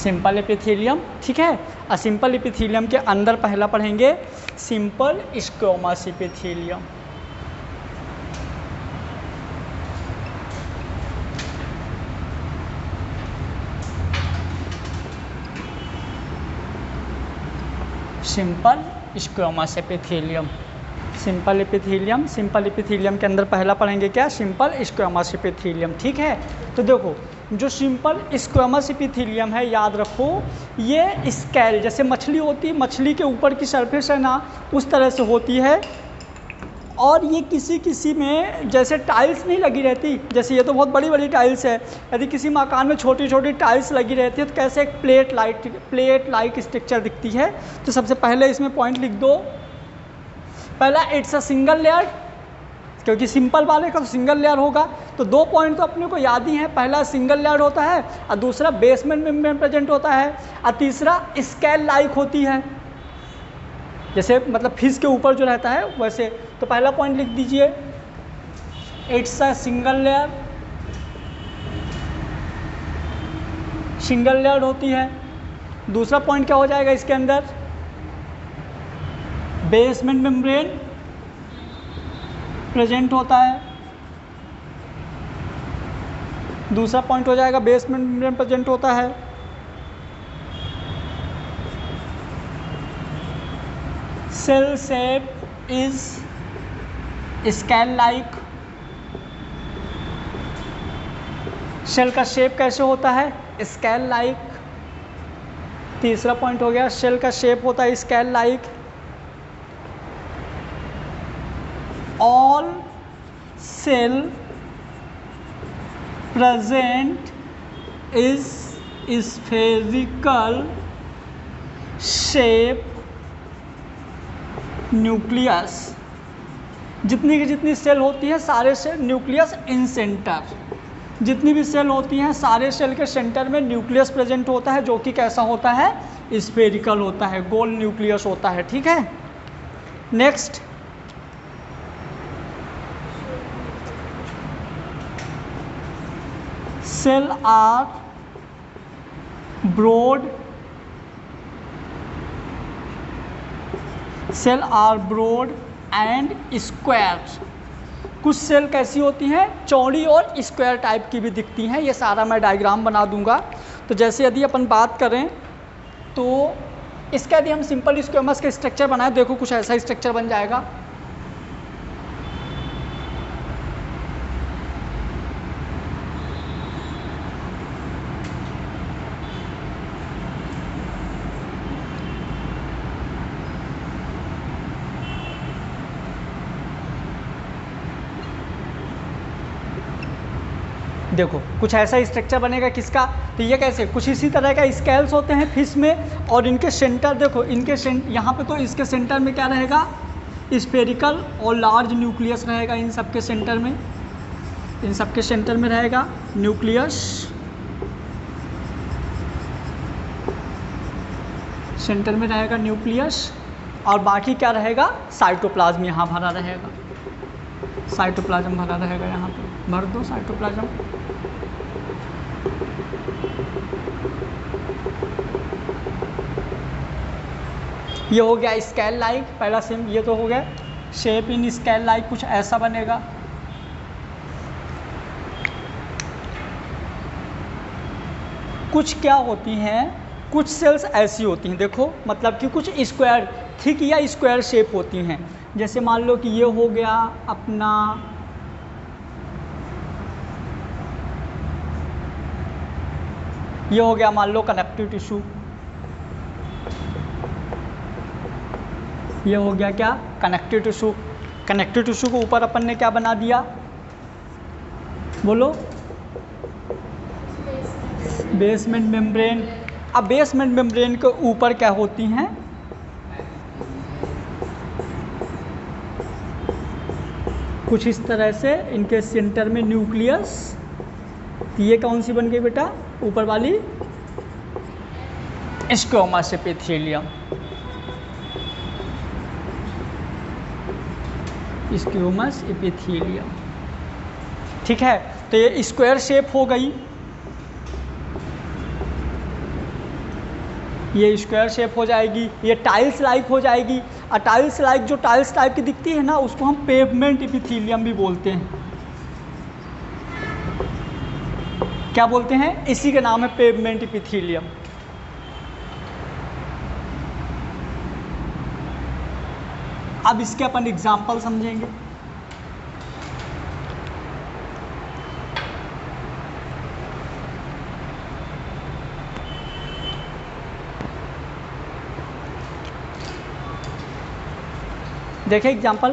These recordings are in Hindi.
सिंपल एपिथेलियम, ठीक है। और सिंपल एपिथेलियम के अंदर पहला पढ़ेंगे simple squamous epithelium. Simple squamous epithelium, simple epithelium, simple epithelium के अंदर पहला पढ़ेंगे क्या, सिंपल स्क्वेमस एपिथेलियम, ठीक है। तो देखो जो सिंपल स्क्वेमस एपिथेलियम है, याद रखो ये स्केल जैसे मछली होती है, मछली के ऊपर की सरफेस है ना उस तरह से होती है। और ये किसी किसी में जैसे टाइल्स नहीं लगी रहती, जैसे ये तो बहुत बड़ी बड़ी टाइल्स है, यदि किसी मकान में छोटी छोटी टाइल्स लगी रहती है तो कैसे एक प्लेट लाइक स्ट्रक्चर दिखती है। तो सबसे पहले इसमें पॉइंट लिख दो, पहला इट्स अ सिंगल लेयर, क्योंकि सिंपल वाले का तो सिंगल लेयर होगा। तो 2 पॉइंट तो अपने को याद ही है, पहला सिंगल लेयर होता है और दूसरा बेसमेंट मेम्ब्रेन प्रेजेंट होता है और तीसरा स्केल लाइक होती है, जैसे मतलब फिश के ऊपर जो रहता है वैसे। तो पहला पॉइंट लिख दीजिए it's a single layer, single layer होती है। दूसरा पॉइंट क्या हो जाएगा इसके अंदर, बेसमेंट मेम्ब्रेन प्रेजेंट होता है। दूसरा पॉइंट हो जाएगा बेसमेंट मेम्ब्रेन प्रेजेंट होता है। Cell shape is scale like, shell का शेप कैसे होता है, स्केल लाइक। तीसरा पॉइंट हो गया शेल का शेप होता है scale like. All cell present is spherical shape nucleus, जितनी की जितनी सेल होती है सारे सेल न्यूक्लियस इन सेंटर, जितनी भी सेल होती हैं सारे सेल के सेंटर में न्यूक्लियस प्रेजेंट होता है, जो कि कैसा होता है, स्फेरिकल होता है, गोल न्यूक्लियस होता है, ठीक है। Next cell are broad, cell are broad and square. कुछ सेल कैसी होती हैं, चौड़ी और स्क्वायर टाइप की भी दिखती हैं, ये सारा मैं डायग्राम बना दूंगा। तो जैसे यदि अपन बात करें तो इसका यदि हम सिंपल स्क्वेमस का स्ट्रक्चर बनाए, देखो कुछ ऐसा स्ट्रक्चर बन जाएगा। देखो कुछ ऐसा स्ट्रक्चर बनेगा किसका, तो ये कैसे, कुछ इसी तरह का स्केल्स होते हैं फिश में, और इनके सेंटर देखो, इनके यहाँ पे तो इसके सेंटर में क्या रहेगा, स्फेरिकल और लार्ज न्यूक्लियस रहेगा। इन सब के सेंटर में, इन सब के सेंटर में रहेगा न्यूक्लियस, सेंटर में रहेगा न्यूक्लियस, और बाकी क्या रहेगा, साइटोप्लाज्म यहाँ भरा रहेगा, साइटोप्लाज्म भरा रहेगा, यहाँ पे भर दो साइटोप्लाज्म। ये हो गया स्केल लाइक, पहला सिम ये तो हो गया शेप इन स्केल लाइक, कुछ ऐसा बनेगा। कुछ क्या होती हैं, कुछ सेल्स ऐसी होती हैं, देखो मतलब कि कुछ स्क्वायर थिक या स्क्वायर शेप होती हैं। जैसे मान लो कि ये हो गया अपना ये हो गया मान लो कनेक्टिव टिश्यू, ये हो गया क्या, कनेक्टिव टिश्यू। कनेक्टिव टिश्यू को ऊपर अपन ने क्या बना दिया, बोलो, बेसमेंट मेम्ब्रेन। अब बेसमेंट मेम्ब्रेन के ऊपर क्या होती हैं, कुछ इस तरह से, इनके सेंटर में न्यूक्लियस। ये कौन सी बन गई बेटा, ऊपर वाली स्क्वेमस एपिथेलियम, स्क्वेमस एपिथेलियम, ठीक है। तो ये स्क्वायर शेप हो गई। ये स्क्वायर शेप हो जाएगी, ये टाइल्स लाइक हो जाएगी। और टाइल्स लाइक जो टाइल्स टाइप की दिखती है ना, उसको हम पेवमेंट एपिथेलियम भी बोलते हैं। क्या बोलते हैं? इसी का नाम है पेवमेंट एपिथेलियम। अब इसके अपन एग्जाम्पल समझेंगे। देखिए एग्जाम्पल,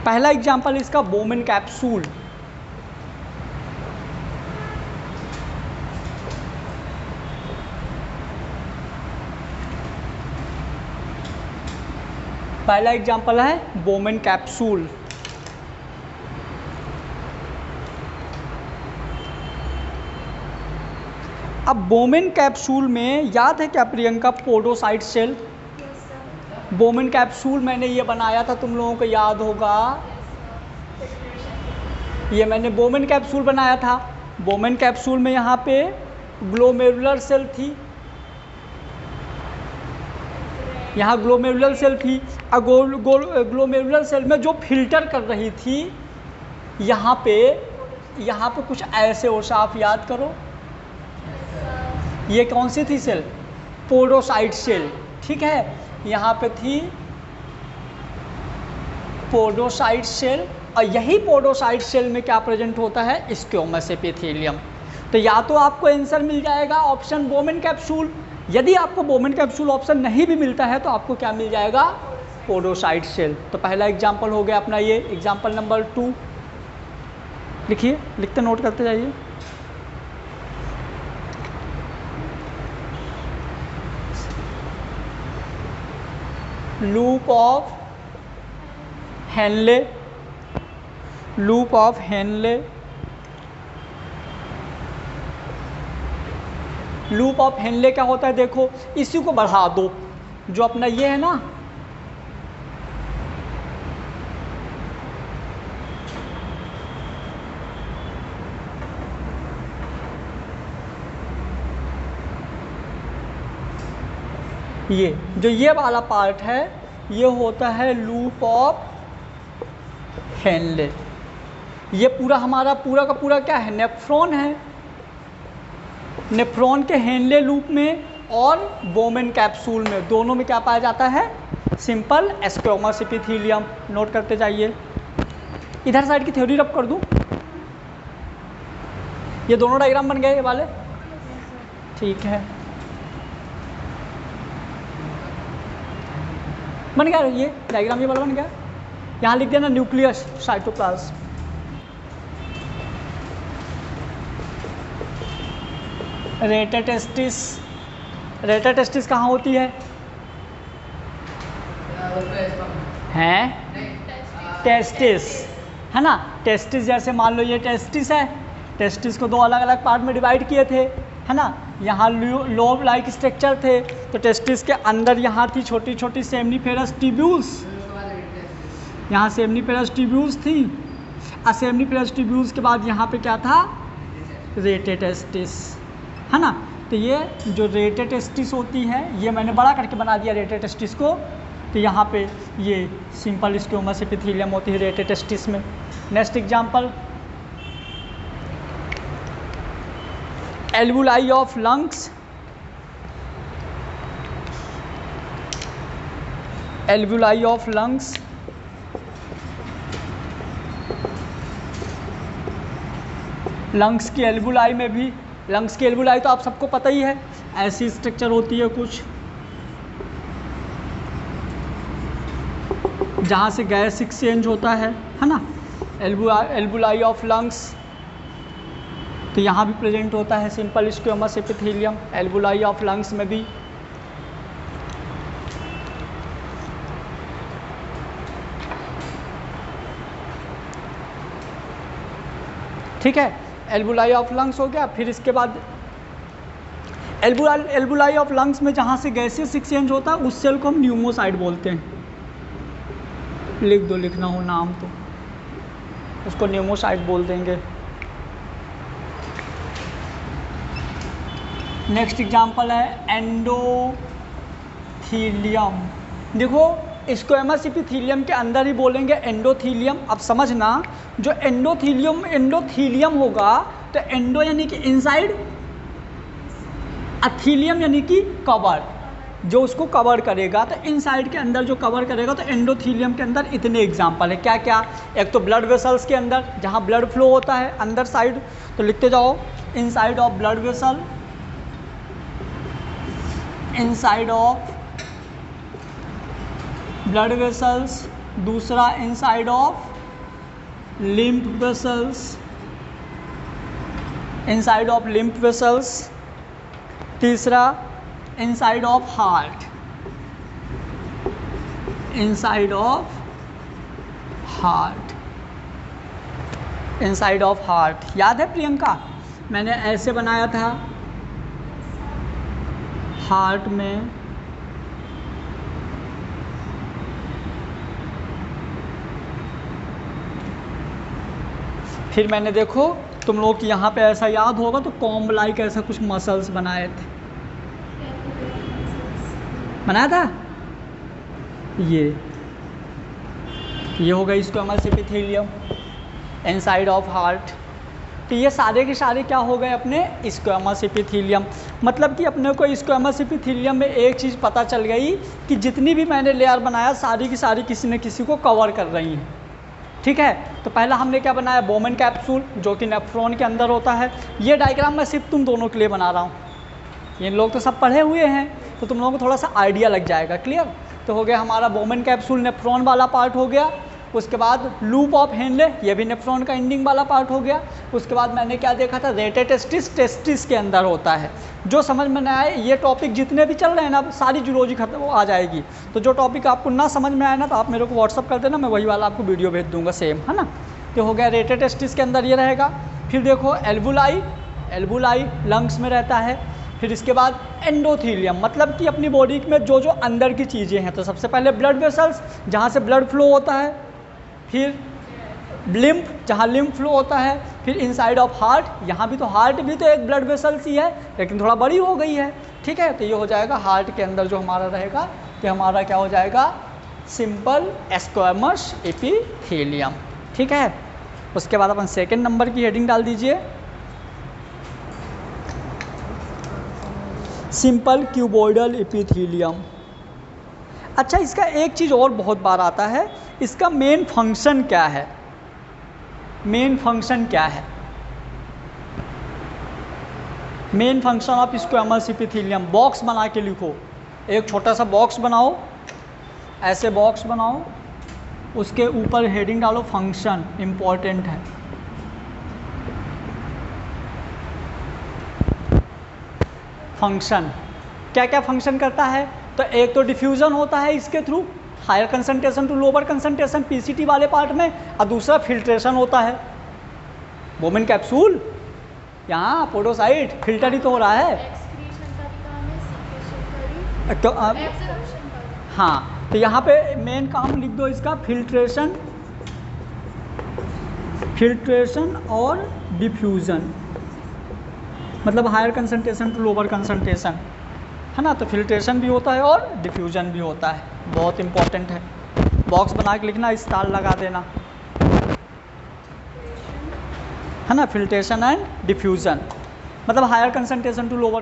पहला एग्जाम्पल इसका बोमेन कैप्सूल। पहला एग्जाम्पल है बोमेन कैप्सूल। अब बोमेन कैप्सूल में याद है क्या Priyanka, podocyte cell. Bowman capsule मैंने ये बनाया था, तुम लोगों को याद होगा, ये मैंने बोमेन कैप्सूल बनाया था। बोमेन कैप्सूल में यहाँ पे ग्लोमेरुलर सेल थी, यहाँ ग्लोमेरुलर सेल थी। ग्लोमेरुलर सेल में जो फिल्टर कर रही थी, यहाँ पे कुछ ऐसे और आप याद करो, ये कौन सी थी सेल? पोडोसाइट सेल, ठीक है। यहाँ पे थी पोडोसाइट सेल, और यही पोडोसाइट सेल में क्या प्रेजेंट होता है? Squamous epithelium. तो या तो आपको आंसर मिल जाएगा ऑप्शन बोमेन कैप्सूल, यदि आपको बोमेन कैप्सूल ऑप्शन नहीं भी मिलता है तो आपको क्या मिल जाएगा? Podocyte cell. तो पहला एग्जाम्पल हो गया अपना ये। एग्जाम्पल नंबर 2 लिखिए, लिखते नोट करते जाइए। Loop of Henle, loop of Henle, loop of Henle क्या होता है? देखो, इसी को बढ़ा दो, जो अपना ये है ना, ये जो ये वाला पार्ट है, ये होता है लूप ऑफ हेनले। ये पूरा हमारा पूरा का पूरा क्या है? नेफ्रॉन है। नेफ्रॉन के हेनले लूप में और बोमेन कैप्सूल में, दोनों में क्या पाया जाता है? Simple squamous epithelium. नोट करते जाइए। इधर साइड की थ्योरी रब कर दूं, ये दोनों डायग्राम बन गए ये वाले, ठीक है, बन गया ये डायग्राम, ये वाला बन गया। यहाँ लिख देना न्यूक्लियस साइटोप्लाज्म। रेटाटेस्टिस, रेटाटेस्टिस कहाँ होती है? हैं? टेस्टिस, है ना। टेस्टिस जैसे मान लो ये टेस्टिस है, टेस्टिस को दो अलग अलग पार्ट में डिवाइड किए थे, है ना। यहाँ लोब लाइक स्ट्रक्चर थे, तो टेस्टिस के अंदर यहाँ थी छोटी छोटी सेमनीफेरस ट्यूब्यूल्स, यहाँ सेमनीफेरस ट्यूब्यूल्स थी। और सेमनीफेरस ट्यूब्यूल्स के बाद यहाँ पे क्या था? रेटाटेस्टिस, है ना। तो ये जो रेटाटेस्टिस होती है, ये मैंने बड़ा करके बना दिया रेटाटेस्टिस को। तो यहाँ पे ये सिंपल स्क्वैमस एपिथेलियम होती है रेटाटेस्टिस में। Next example, alveoli of lungs, alveoli of lungs, lungs की एल्वुलाई में भी, लंग्स की एल्वुलाई तो आप सबको पता ही है, ऐसी स्ट्रक्चर होती है कुछ, जहाँ से गैस एक्सचेंज होता है ना। एल्वुलाई ऑफ लंग्स, तो यहाँ भी प्रेजेंट होता है simple squamous epithelium alveoli of lungs में भी। ठीक है, एल्वुलाई ऑफ लंग्स हो गया। फिर इसके बाद एल्वुलाई ऑफ लंग्स में जहाँ से गैसेस एक्सचेंज होता है उस सेल को हम न्यूमोसाइट बोलते हैं। लिख दो, लिखना हो नाम तो उसको न्यूमोसाइट बोल देंगे। नेक्स्ट एग्जाम्पल है एंडोथीलियम। देखो स्क्वेमस एपिथेलियम के अंदर ही बोलेंगे एंडोथीलियम। अब समझना, जो एंडोथीलियम होगा तो एंडो यानी कि इनसाइड, अथीलियम यानी कि कवर, जो उसको कवर करेगा। तो इनसाइड के अंदर जो कवर करेगा, तो एंडोथीलियम के अंदर इतने एग्जाम्पल है। क्या क्या? एक तो ब्लड वेसल्स के अंदर जहाँ ब्लड फ्लो होता है अंदर साइड, तो लिखते जाओ inside of blood vessel, inside of blood vessels. दूसरा inside of lymph vessels, inside of lymph vessels. तीसरा inside of heart, inside of heart, inside of heart. याद है प्रियंका, मैंने ऐसे बनाया था हार्ट में, फिर मैंने देखो तुम लोग की यहाँ पे ऐसा याद होगा तो कॉम्ब लाइक ऐसा कुछ मसल्स बनाए थे, बनाया था। ये हो गई squamous epithelium, inside of heart. तो ये सारे के सारे क्या हो गए अपने स्क्वेमस एपिथेलियम। मतलब कि अपने को स्क्वेमस एपिथेलियम में एक चीज़ पता चल गई कि जितनी भी मैंने लेयर बनाया सारी की सारी किसी न किसी को कवर कर रही हैं। ठीक है, तो पहला हमने क्या बनाया, बोमेन कैप्सूल, जो कि नेफ्रॉन के अंदर होता है। ये डायग्राम मैं सिर्फ तुम दोनों के लिए बना रहा हूँ, ये लोग तो सब पढ़े हुए हैं तो तुम लोगों को थोड़ा सा आइडिया लग जाएगा। क्लियर? तो हो गया हमारा बोमेन कैप्सूल, नेफ्रॉन वाला पार्ट हो गया। उसके बाद लूप ऑफ हेनले, ये भी नेफ्रॉन का एंडिंग वाला पार्ट हो गया। उसके बाद मैंने क्या देखा था, रेटेटेस्टिस टेस्टिस के अंदर होता है। जो समझ में ना आए, ये टॉपिक जितने भी चल रहे हैं ना, सारी जूलॉजी खत्म आ जाएगी। तो जो टॉपिक आपको ना समझ में आए ना, तो आप मेरे को व्हाट्सअप कर देना, मैं वही वाला आपको वीडियो भेज दूंगा सेम, है ना। तो हो गया रेटेटेस्टिस के अंदर ये रहेगा। फिर देखो एल्वुलाई, एल्वुलाई लंग्स में रहता है। फिर इसके बाद एंडोथीलियम, मतलब कि अपनी बॉडी में जो जो अंदर की चीज़ें हैं। तो सबसे पहले ब्लड वेसल्स, जहाँ से ब्लड फ्लो होता है। फिर लिम्फ, जहाँ लिम्फ फ्लो होता है। फिर इनसाइड ऑफ हार्ट, यहाँ भी तो हार्ट भी तो एक ब्लड वेसल्स ही है, लेकिन थोड़ा बड़ी हो गई है। ठीक है, तो ये हो जाएगा हार्ट के अंदर जो हमारा रहेगा, कि हमारा क्या हो जाएगा, सिंपल स्क्वेमस एपिथेलियम। ठीक है, उसके बाद अपन सेकेंड नंबर की हेडिंग डाल दीजिए, सिंपल क्यूबॉइडल एपिथेलियम। अच्छा, इसका एक चीज़ और बहुत बार आता है, इसका मेन फंक्शन क्या है, मेन फंक्शन क्या है। Main function of squamous epithelium, box बना के लिखो। एक छोटा सा बॉक्स बनाओ, ऐसे बॉक्स बनाओ, उसके ऊपर हेडिंग डालो फंक्शन, इम्पॉर्टेंट है। फंक्शन क्या क्या फंक्शन करता है, तो एक तो डिफ्यूज़न होता है इसके through, higher concentration to lower concentration PCT वाले पार्ट में, और दूसरा फिल्ट्रेशन होता है। बोमेन कैप्सूल यहाँ पोडोसाइट फिल्टर ही तो हो रहा है। तो हाँ, तो यहाँ पे मेन काम लिख दो इसका, फिल्ट्रेशन, फिल्ट्रेशन और डिफ्यूज़न, मतलब higher concentration to lower concentration, है ना। तो फिल्ट्रेशन भी होता है और डिफ्यूज़न भी होता है, बहुत इंपॉर्टेंट है। बॉक्स बना के लिखना, स्टार लगा देना, है ना। फिल्ट्रेशन एंड डिफ्यूज़न मतलब हायर कंसंट्रेशन टू लोअर